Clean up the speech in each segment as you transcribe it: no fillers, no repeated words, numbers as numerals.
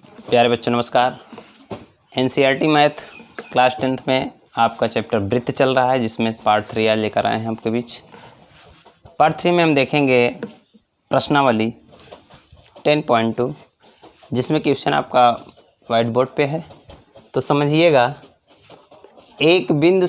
प्यारे बच्चों नमस्कार। एनसीईआरटी मैथ क्लास 10th में आपका चैप्टर वृत्त चल रहा है, जिसमें पार्ट 3 आज लेकर आए हैं आपके बीच। पार्ट 3 में हम देखेंगे प्रश्नावली 10.2, जिसमें क्वेश्चन आपका वाइट बोर्ड पे है। तो समझिएगा, एक बिंदु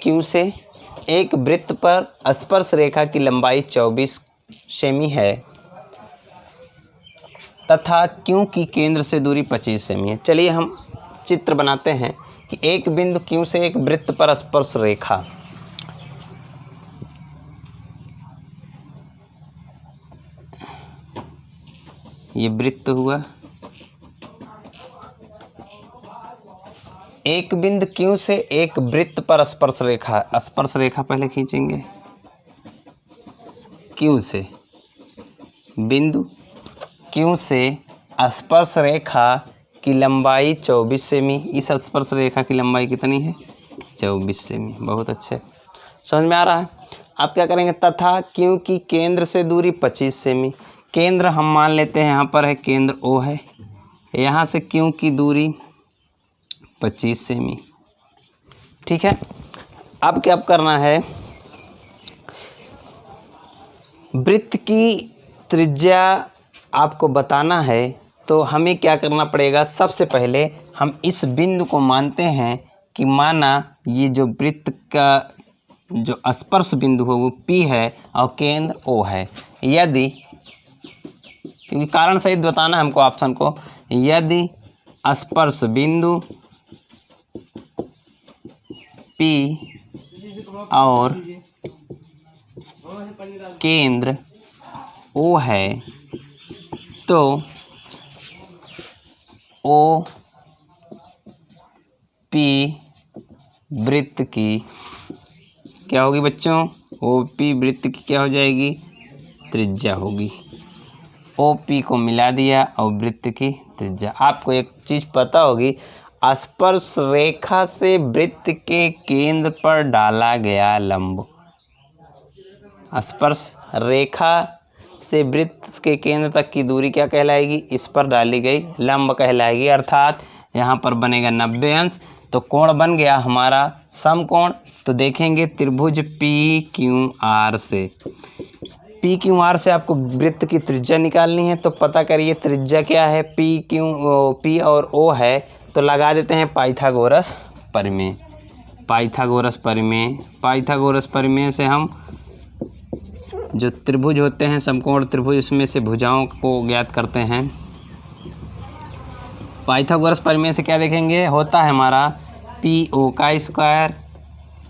Q से एक वृत्त पर स्पर्श रेखा की लंबाई 24 सेमी है तथा Q की केंद्र से दूरी 25 सेमी है। चलिए हम चित्र बनाते हैं कि एक बिंदु Q से एक वृत्त पर स्पर्श रेखा, ये वृत्त हुआ। एक बिंदु Q से एक वृत्त पर स्पर्श रेखा पहले खींचेंगे। Q से बिंदु Q से स्पर्श रेखा की लंबाई 24 सेमी। इस स्पर्श रेखा की लंबाई कितनी है? 24 सेमी। बहुत अच्छे, समझ में आ रहा है। आप क्या करेंगे? तथा Q की केंद्र से दूरी 25 सेमी। केंद्र हम मान लेते हैं यहाँ पर है, केंद्र O है। यहाँ से Q की दूरी 25 सेमी, ठीक है। अब क्या करना है? वृत्त की त्रिज्या आपको बताना है, तो हमें क्या करना पड़ेगा? सबसे पहले हम इस बिंदु को मानते हैं कि माना ये जो वृत्त का जो स्पर्श बिंदु है वो P है और केंद्र O है। यदि, क्योंकि कारण सहित बताना है हमको ऑप्शन को, यदि स्पर्श बिंदु P और केंद्र O है तो OP वृत्त की क्या होगी बच्चों? OP वृत्त की क्या हो जाएगी? त्रिज्या होगी। OP को मिला दिया और वृत्त की त्रिज्या। आपको एक चीज़ पता होगी, स्पर्श रेखा से वृत्त के केंद्र पर डाला गया लंब, स्पर्श रेखा से वृत्त के केंद्र तक की दूरी क्या कहलाएगी? इस पर डाली गई लंब कहलाएगी। अर्थात यहाँ पर बनेगा 90 अंश। तो कोण बन गया हमारा समकोण। तो देखेंगे त्रिभुज PQR से आपको वृत्त की त्रिज्या निकालनी है। तो पता करिए त्रिज्या क्या है? P और O है, तो लगा देते हैं पाइथागोरस प्रमेय। पाइथागोरस प्रमेय से हम जो त्रिभुज होते हैं समकोण त्रिभुज, उसमें से भुजाओं को ज्ञात करते हैं। पाइथागोरस प्रमेय से क्या देखेंगे? होता है हमारा PO का स्क्वायर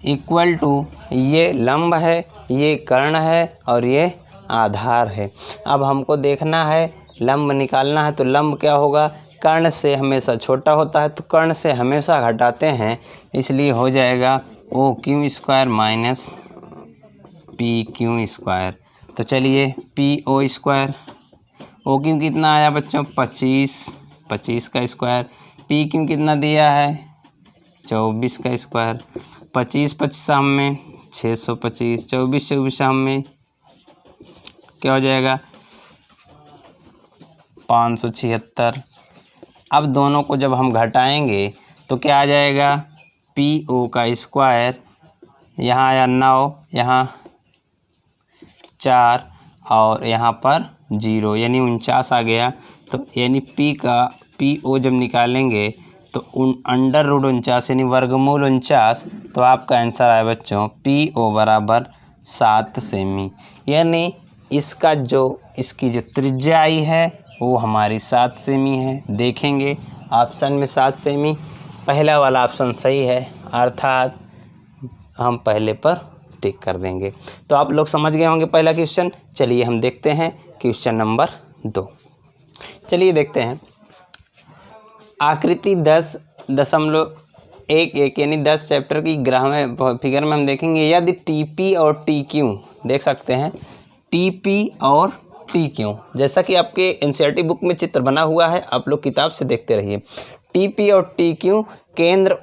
इक्वल टू, ये लंब है, ये कर्ण है और ये आधार है। अब हमको देखना है, लंब निकालना है, तो लंब क्या होगा? कर्ण से हमेशा छोटा होता है, तो कर्ण से हमेशा घटाते हैं, इसलिए हो जाएगा OQ square minus PQ square. तो चलिए PO स्क्वायर, OQ कितना आया बच्चों? 25 का स्क्वायर। PQ कितना दिया है? 24 का स्क्वायर। 25 में 625, 24 में क्या हो जाएगा? 576। अब दोनों को जब हम घटाएंगे तो क्या आ जाएगा? PO का स्क्वायर, यहाँ आया 9, यहाँ 4 और यहाँ पर 0, यानी 49 आ गया। तो यानी PO जब निकालेंगे तो अंडर रूट 49 यानी वर्गमूल 49। तो आपका आंसर आया बच्चों PO बराबर 7 सेमी। यानी इसकी जो त्रिज्या आई है वो हमारी 7 सेमी है। देखेंगे ऑप्शन में 7 सेमी, पहला वाला ऑप्शन सही है, अर्थात हम पहले पर टिक कर देंगे। तो आप लोग समझ गए होंगे पहला क्वेश्चन। चलिए हम देखते हैं क्वेश्चन नंबर 2। चलिए देखते हैं। आकृति 10.11 यानी 10 चैप्टर की फिगर में हम देखेंगे, यदि TP और TQ देख सकते हैं, TP और TQ जैसा कि आपके एनसीईआरटी बुक में चित्र बना हुआ है, आप लोग किताब से देखते रहिए। TP और TQ केंद्र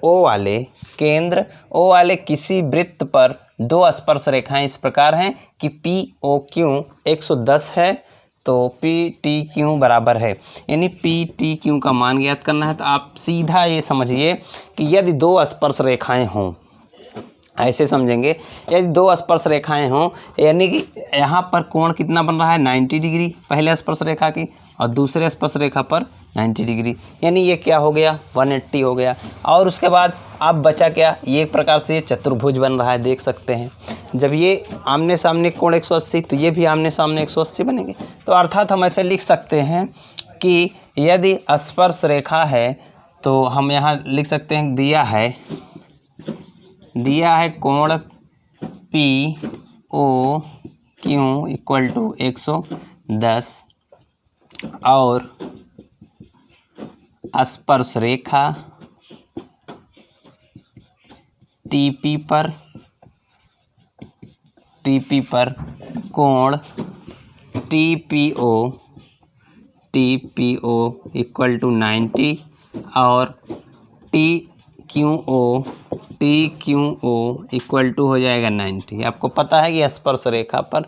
O वाले किसी वृत्त पर दो स्पर्श रेखाएं इस प्रकार हैं कि POQ 110 है तो पी टी क्यू बराबर है, यानी पी टी क्यू का मान ज्ञात करना है। तो आप सीधा ये समझिए कि यदि दो स्पर्श रेखाएं हों, ऐसे समझेंगे, यदि दो स्पर्श रेखाएं हों, यानी कि यहाँ पर कोण कितना बन रहा है 90 डिग्री पहले स्पर्श रेखा की, और दूसरे स्पर्श रेखा पर 90 डिग्री, यानी ये क्या हो गया 180 हो गया। और उसके बाद अब बचा क्या, ये एक प्रकार से चतुर्भुज बन रहा है, देख सकते हैं। जब ये आमने सामने कोण 180, तो ये भी आमने सामने 180 बनेंगे। तो अर्थात हम ऐसे लिख सकते हैं कि यदि स्पर्श रेखा है तो हम यहाँ लिख सकते हैं दिया है कोण P O Q equal to 110 और स्पर्श रेखा टीपी पर कोण टीपीओ इक्वल टू 90 और टीक्यूओ इक्वल टू हो जाएगा 90। आपको पता है कि स्पर्श रेखा पर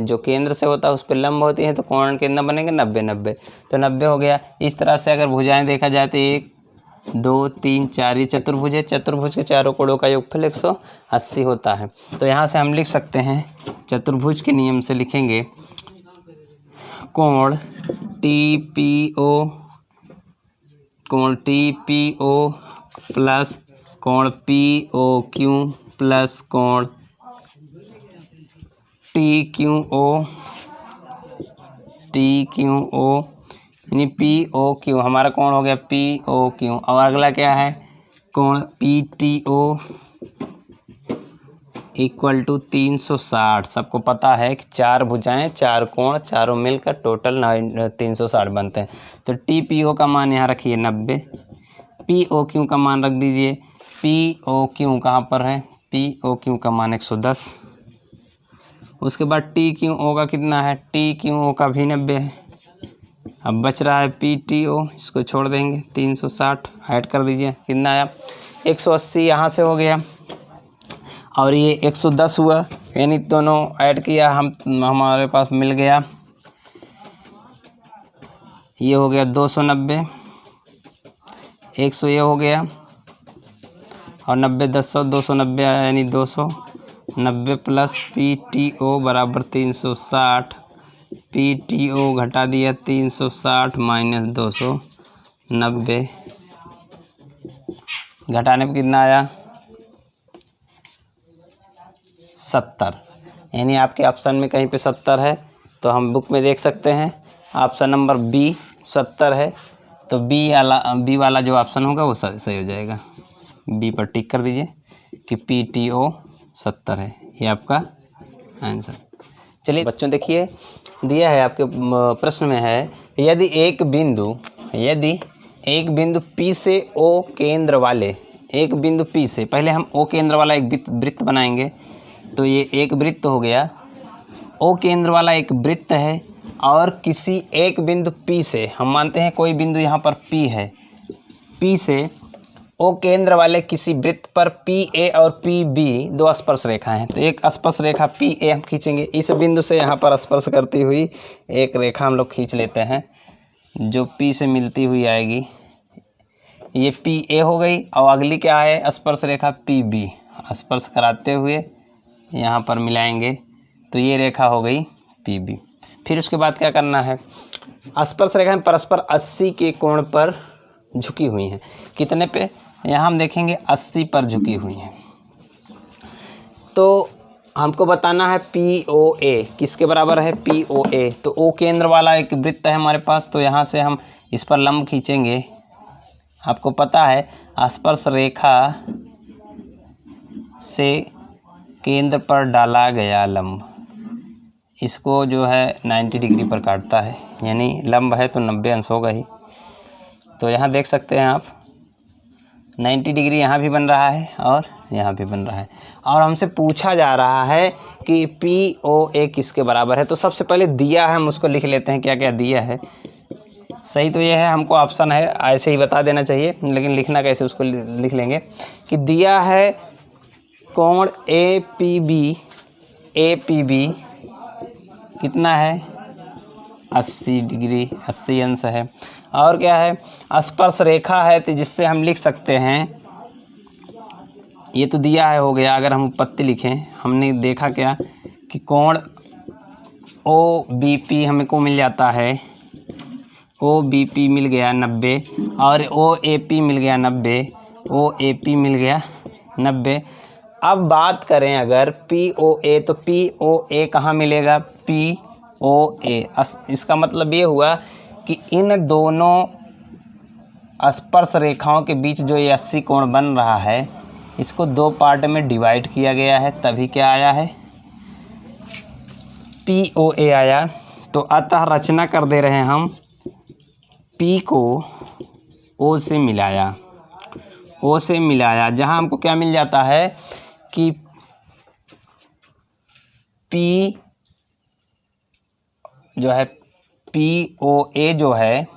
जो केंद्र से होता है उस पर लंब होती है, तो कोण कितना बनेंगे 90, तो 90 हो गया। इस तरह से अगर भुजाएं देखा जाए तो 1 2 3 4 ये चतुर्भुज है, चतुर्भुज के चारों कोणों का योगफल 180 होता है। तो यहाँ से हम लिख सकते हैं, चतुर्भुज के नियम से लिखेंगे कोण टीपीओ प्लस कोण पीओक्यू प्लस कोण टीक्यूओ यानी पीओक्यू हमारा कोण हो गया पीओक्यू, और अगला क्या है कोण पीटीओ इक्वल टू 360। सबको पता है कि 4 भुजाएं 4 कोण, चारों मिलकर टोटल 360 बनते हैं। तो टीपीओ का मान यहाँ रखिए 90, पीओक्यू का मान रख दीजिए, पीओक्यू कहाँ पर है, पीओक्यू का मान 110। उसके बाद टीक्यूओ का कितना है, टीक्यूओ का भी 90 है। अब बच रहा है पीटीओ, इसको छोड़ देंगे, 360 ऐड कर दीजिए, कितना आया 180 यहाँ से हो गया, और ये 110 हुआ, यानी दोनों ऐड किया हमारे पास मिल गया, ये हो गया 290, 100 ये हो गया, और 90 10 290 यानी 290 प्लस पीटीओ बराबर 360, पीटीओ घटा दिया 360 माइनस 290, घटाने पर कितना आया 70, यानी आपके ऑप्शन में कहीं पे 70 है, तो हम बुक में देख सकते हैं ऑप्शन नंबर बी 70 है, तो बी वाला जो ऑप्शन होगा वो सही हो जाएगा। बी पर टिक कर दीजिए कि पीटीओ 70 है, ये आपका आंसर। चलिए बच्चों देखिए, दिया है आपके प्रश्न में है, यदि एक बिंदु P से O केंद्र वाले, एक बिंदु P से, पहले हम O केंद्र वाला एक वृत्त बनाएंगे, तो ये एक वृत्त हो गया, O केंद्र वाला एक वृत्त है, और किसी एक बिंदु P से, हम मानते हैं कोई बिंदु यहाँ पर P है, P से O केंद्र वाले किसी वृत्त पर PA और PB दो स्पर्श रेखा हैं। तो एक स्पर्श रेखा PA हम खींचेंगे, इस बिंदु से यहाँ पर स्पर्श करती हुई एक रेखा हम लोग खींच लेते हैं, जो P से मिलती हुई आएगी, ये PA हो गई, और अगली क्या है स्पर्श रेखा PB, स्पर्श कराते हुए यहाँ पर मिलाएंगे, तो ये रेखा हो गई PB। फिर उसके बाद क्या करना है, स्पर्श रेखाएं परस्पर 80 के कोण पर झुकी हुई हैं, कितने पे, यहाँ हम देखेंगे 80 पर झुकी हुई हैं। तो हमको बताना है POA किसके बराबर है, POA, तो O केंद्र वाला एक वृत्त है हमारे पास, तो यहाँ से हम इस पर लंब खींचेंगे। आपको पता है स्पर्श रेखा से केंद्र पर डाला गया लंब इसको जो है 90 डिग्री पर काटता है, यानी लंब है तो 90 अंश होगा ही। तो यहाँ देख सकते हैं आप 90 डिग्री यहाँ भी बन रहा है और यहाँ भी बन रहा है, और हमसे पूछा जा रहा है कि POA किसके बराबर है। तो सबसे पहले दिया है, हम उसको लिख लेते हैं, क्या क्या दिया है। सही तो ये है, हमको ऑप्शन है ऐसे ही बता देना चाहिए, लेकिन लिखना कैसे उसको लिख लेंगे कि दिया है कोण APB कितना है 80 डिग्री 80 अंश है। और क्या है, स्पर्श रेखा है तो जिससे हम लिख सकते हैं, ये तो दिया है हो गया। अगर हम उत्पत्ति लिखें, हमने देखा क्या कि कोण OBP हमको मिल जाता है, OBP मिल गया 90 और OAP मिल गया 90, OAP मिल गया 90। अब बात करें अगर POA, तो POA कहाँ मिलेगा, POA। इसका मतलब ये हुआ कि इन दोनों स्पर्श रेखाओं के बीच जो ये 80 कोण बन रहा है, इसको दो पार्ट में डिवाइड किया गया है, तभी क्या आया है, POA आया। तो अतः रचना कर दे रहे हैं हम, P को O से मिलाया, O से मिलाया, जहाँ हमको क्या मिल जाता है कि P जो है POA जो है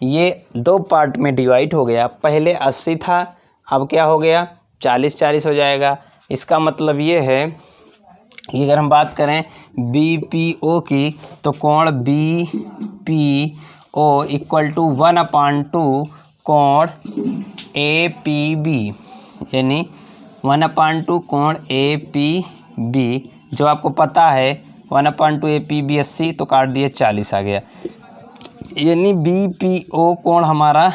ये दो पार्ट में डिवाइड हो गया। पहले 80 था, अब क्या हो गया 40-40 हो जाएगा। इसका मतलब ये है कि अगर हम बात करें BPO की, तो कोण BPO इक्वल टू 1/2 कोण APB, यानी 1/2 कोण APB, जो आपको पता है 1/2 APB 80, तो काट दिए 40 आ गया, यानी BPO कोण हमारा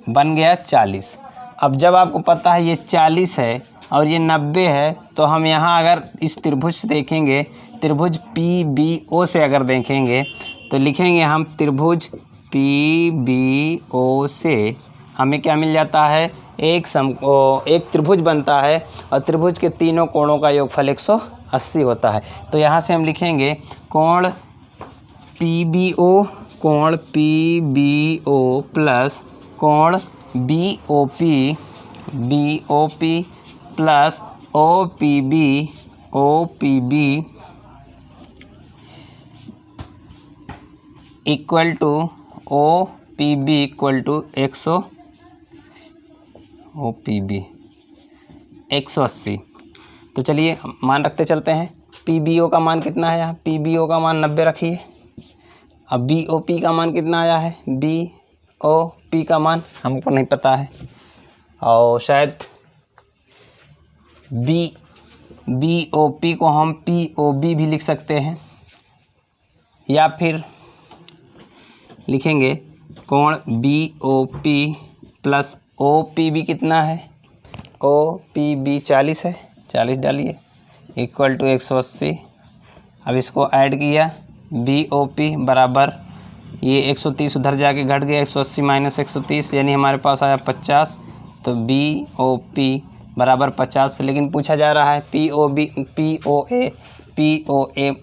बन गया 40। अब जब आपको पता है ये 40 है और ये 90 है, तो हम यहाँ अगर इस त्रिभुज से देखेंगे, त्रिभुज PBO से अगर देखेंगे तो लिखेंगे हम त्रिभुज PBO से हमें क्या मिल जाता है, एक त्रिभुज बनता है और त्रिभुज के तीनों कोणों का योगफल 180 होता है। तो यहाँ से हम लिखेंगे कोण PBO प्लस कोण BOP plus OPB equal to OPB equal to 180। तो चलिए मान रखते चलते हैं। PBO का मान कितना है, यहाँ PBO का मान 90 रखिए। अब BOP का मान कितना आया है, BOP का मान हमको नहीं पता है, और शायद BOP को हम POB भी लिख सकते हैं, या फिर लिखेंगे कोण BOP प्लस OPB कितना है, OPB 40 है, 40 डालिए इक्वल टू 180। अब इसको ऐड किया, BOP बराबर ये 130 उधर जाके घट गया, 180 माइनस 130 यानी हमारे पास आया 50। तो BOP बराबर 50, लेकिन पूछा जा रहा है POA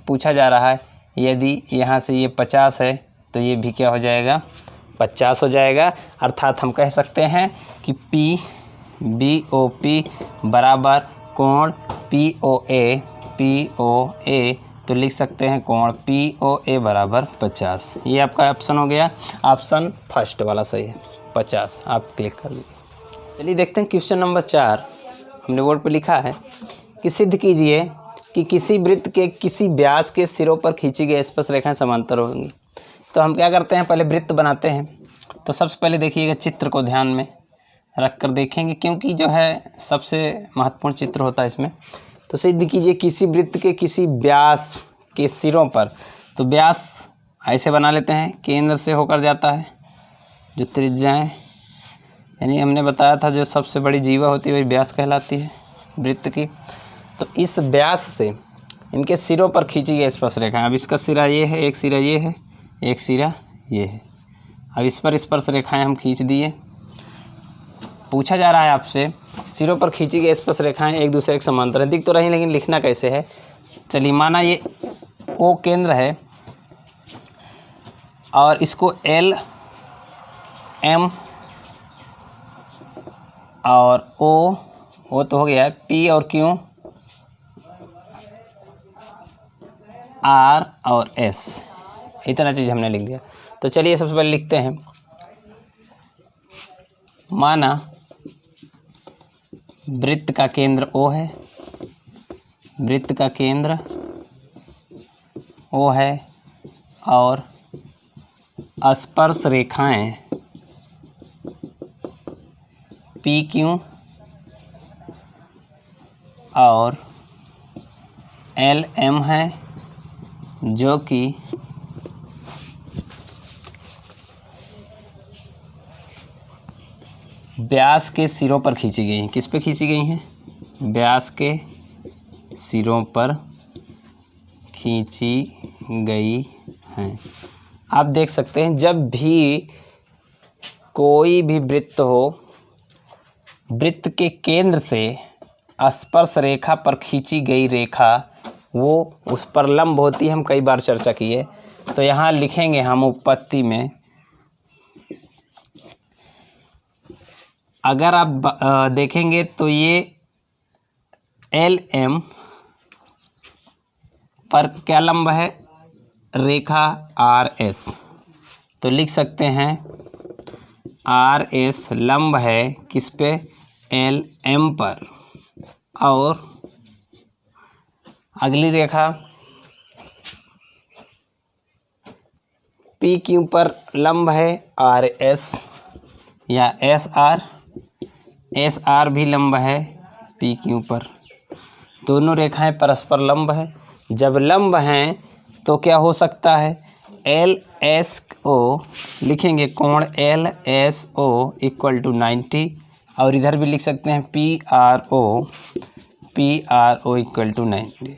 पूछा जा रहा है। यदि यहाँ से ये 50 है तो ये भी क्या हो जाएगा, 50 हो जाएगा। अर्थात हम कह सकते हैं कि BOP बराबर कोण POA, तो लिख सकते हैं कोण POA बराबर 50। ये आपका ऑप्शन हो गया, ऑप्शन फर्स्ट वाला सही है, 50। आप क्लिक कर लीजिए। चलिए देखते हैं क्वेश्चन नंबर 4। हमने बोर्ड पे लिखा है कि सिद्ध कीजिए कि किसी वृत्त के किसी व्यास के सिरों पर खींची गई स्पर्श रेखाएं समांतर होंगी। तो हम क्या करते हैं, पहले वृत्त बनाते हैं। तो सबसे पहले देखिएगा, चित्र को ध्यान में रख कर देखेंगे, क्योंकि जो है सबसे महत्वपूर्ण चित्र होता है इसमें। तो सिद्ध कीजिए किसी वृत्त के किसी व्यास के सिरों पर, तो व्यास ऐसे बना लेते हैं, केंद्र से होकर जाता है, जो त्रिज्याएं, यानी हमने बताया था जो सबसे बड़ी जीवा होती है वही व्यास कहलाती है वृत्त की। तो इस व्यास से इनके सिरों पर खींची गई स्पर्श रेखा। अब इसका सिरा ये है, एक सिरा ये है, एक सिरा ये है। अब इस पर स्पर्श रेखाएं हम खींच दिए। पूछा जा रहा है आपसे, सिरों पर खींची गई स्पर्श रेखाएं एक दूसरे के समांतर है। दिख तो रही, लेकिन लिखना कैसे है। चलिए माना ये O केंद्र है और इसको L, M और O तो हो गया है, P और Q, R और S, इतना चीज़ हमने लिख दिया। तो चलिए सबसे पहले लिखते हैं, माना वृत्त का केंद्र O है, वृत्त का केंद्र O है और स्पर्श रेखाएं पी क्यू और एल एम है, जो कि व्यास के सिरों पर खींची गई हैं। किस पे खींची गई हैं? व्यास के सिरों पर खींची गई हैं। आप देख सकते हैं जब भी कोई भी वृत्त हो, वृत्त के केंद्र से स्पर्श रेखा पर खींची गई रेखा वो उस पर लंब होती है। हम कई बार चर्चा किए। तो यहाँ लिखेंगे हम उपपत्ति में, अगर आप देखेंगे तो ये एल एम पर क्या लंब है? रेखा आर एस। तो लिख सकते हैं आर एस लंब है किस पे? एल एम पर। और अगली रेखा पी क्यू पर लंब है आर एस या एस आर। एस आर भी लंब है पी क्यू पर। दोनों रेखाएं परस्पर लंब है। जब लंब हैं तो क्या हो सकता है? एल एस ओ लिखेंगे, कोण L S O equal to 90। और इधर भी लिख सकते हैं P R O equal to 90।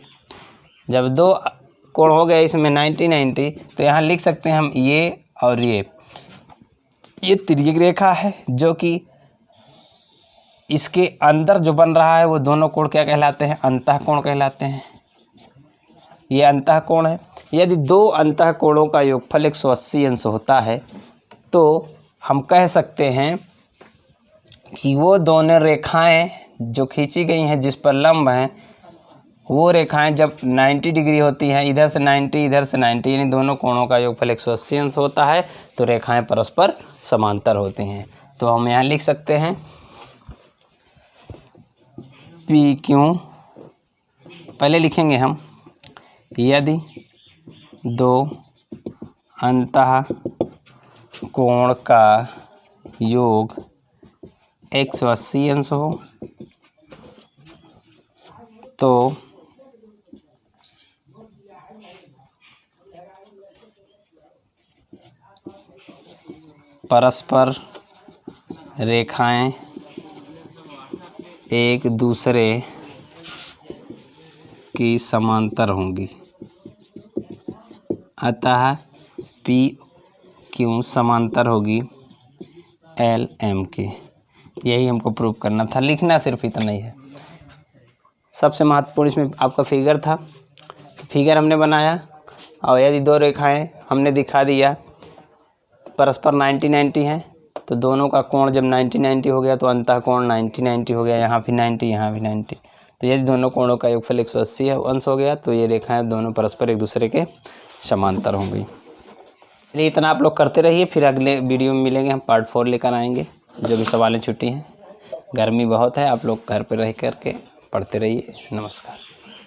जब दो कोण हो गए इसमें 90 तो यहाँ लिख सकते हैं हम ये और ये तिर्यक रेखा है, जो कि इसके अंदर जो बन रहा है वो दोनों कोण क्या कहलाते हैं? अंतःकोण कहलाते हैं। ये अंतःकोण है। यदि दो अंतःकोणों का योगफल 180 अंश होता है तो हम कह सकते हैं कि वो दोनों रेखाएं जो खींची गई हैं जिस पर लंब हैं, वो रेखाएं जब 90 डिग्री होती हैं, इधर से 90 इधर से 90, यानी दोनों कोणों का योगफल 180 अंश होता है, तो रेखाएं परस्पर समांतर होती हैं। तो हम यहाँ लिख सकते हैं पी क्यू, पहले लिखेंगे हम, यदि दो अंतःकोण का योग 180 अंश हो तो परस्पर रेखाएं एक दूसरे की समांतर होंगी। अतः पी क्यू समांतर होगी एल एम के। यही हमको प्रूव करना था। लिखना सिर्फ इतना ही है। सबसे महत्वपूर्ण इसमें आपका फिगर था। फिगर हमने बनाया और यदि दो रेखाएं हमने दिखा दिया परस्पर 90-90 हैं, तो दोनों का कोण जब 90-90 हो गया तो अंतःकोण 90-90 हो गया। यहाँ भी 90 यहाँ भी 90। तो यदि दोनों कोणों का योगफल 180 अंश हो गया तो ये रेखाएं दोनों परस्पर एक दूसरे के समांतर होंगी। चलिए इतना आप लोग करते रहिए, फिर अगले वीडियो में मिलेंगे। हम पार्ट 4 लेकर आएंगे। जो भी सवालें छुट्टी हैं, गर्मी बहुत है, आप लोग घर पर रह करके पढ़ते रहिए। नमस्कार।